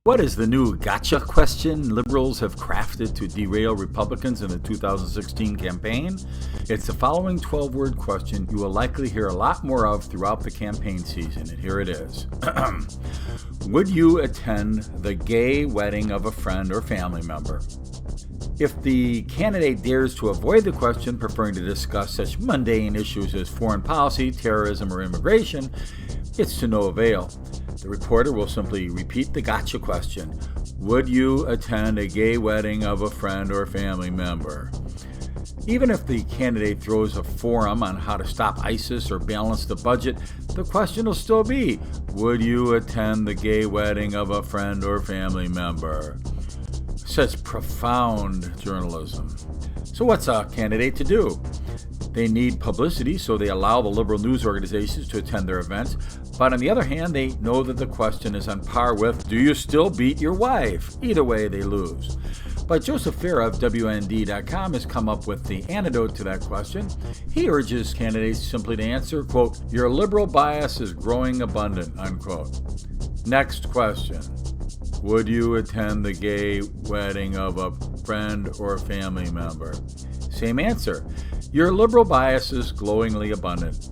What is the new gotcha question liberals have crafted to derail Republicans in the 2016 campaign? It's the following 12-word question you will likely hear a lot more of throughout the campaign season, and here it is. Would you attend the gay wedding of a friend or family member? If the candidate dares to avoid the question, preferring to discuss such mundane issues as foreign policy, terrorism, or immigration, it's to no avail. The reporter will simply repeat the gotcha question. Would you attend a gay wedding of a friend or family member? Even if the candidate throws a forum on how to stop ISIS or balance the budget, the question will still be, would you attend the gay wedding of a friend or family member? Such profound journalism. So what's a candidate to do? They need publicity, so they allow the liberal news organizations to attend their events. But on the other hand, they know that the question is on par with, do you still beat your wife? Either way, they lose. But Joseph Farah of WND.com has come up with the antidote to that question. He urges candidates simply to answer, quote, your liberal bias is growing abundant, unquote. Next question. Would you attend the gay wedding of a friend or family member? Same answer. Your liberal bias is glowingly abundant.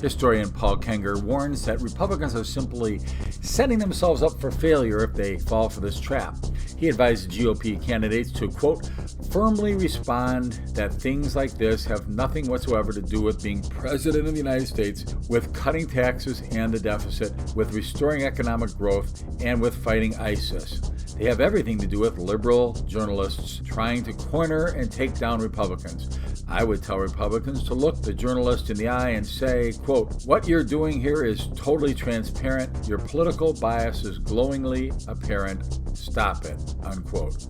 Historian Paul Kenger warns that Republicans are simply setting themselves up for failure if they fall for this trap. He advised GOP candidates to, quote, firmly respond that things like this have nothing whatsoever to do with being president of the United States, with cutting taxes and the deficit, with restoring economic growth, and with fighting ISIS. They have everything to do with liberal journalists trying to corner and take down Republicans. I would tell Republicans to look the journalist in the eye and say, quote, what you're doing here is totally transparent. Your political bias is glowingly apparent. Stop it, unquote.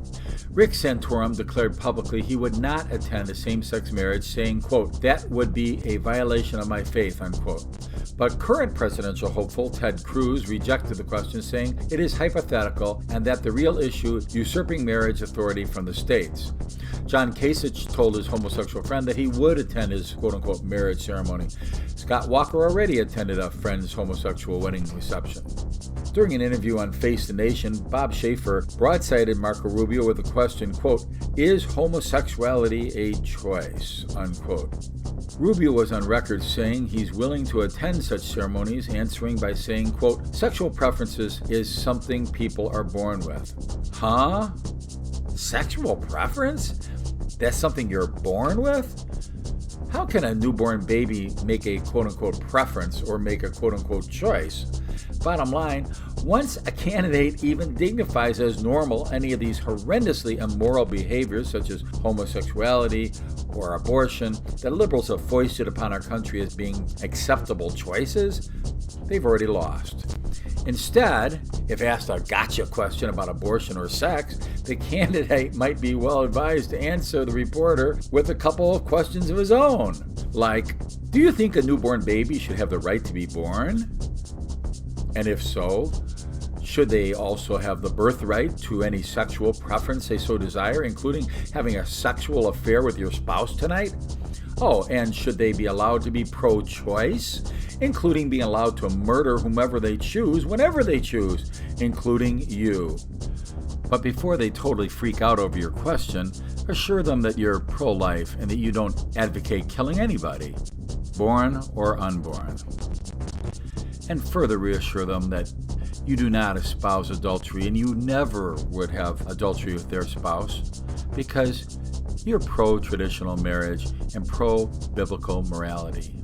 Rick Santorum declared publicly he would not attend a same-sex marriage, saying, quote, that would be a violation of my faith, unquote. But current presidential hopeful Ted Cruz rejected the question, saying it is hypothetical and that the real issue usurping marriage authority from the states. John Kasich told his homosexual friend that he would attend his quote-unquote marriage ceremony. Scott Walker already attended a friend's homosexual wedding reception. During an interview on Face the Nation, Bob Schaefer broadsided Marco Rubio with the question, quote, is homosexuality a choice, unquote. Rubio was on record saying he's willing to attend such ceremonies, answering by saying, quote, sexual preferences is something people are born with. Huh? Sexual preference? That's something you're born with? How can a newborn baby make a quote-unquote preference or make a quote-unquote choice? Bottom line, once a candidate even dignifies as normal any of these horrendously immoral behaviors such as homosexuality or abortion that liberals have foisted upon our country as being acceptable choices, they've already lost. Instead, if asked a gotcha question about abortion or sex, the candidate might be well advised to answer the reporter with a couple of questions of his own. Like, do you think a newborn baby should have the right to be born? And if so, should they also have the birthright to any sexual preference they so desire, including having a sexual affair with your spouse tonight? Oh, and should they be allowed to be pro-choice, including being allowed to murder whomever they choose, whenever they choose, including you? But before they totally freak out over your question, assure them that you're pro-life and that you don't advocate killing anybody, born or unborn. And further reassure them that you do not espouse adultery and you never would have adultery with their spouse because you're pro-traditional marriage and pro-biblical morality.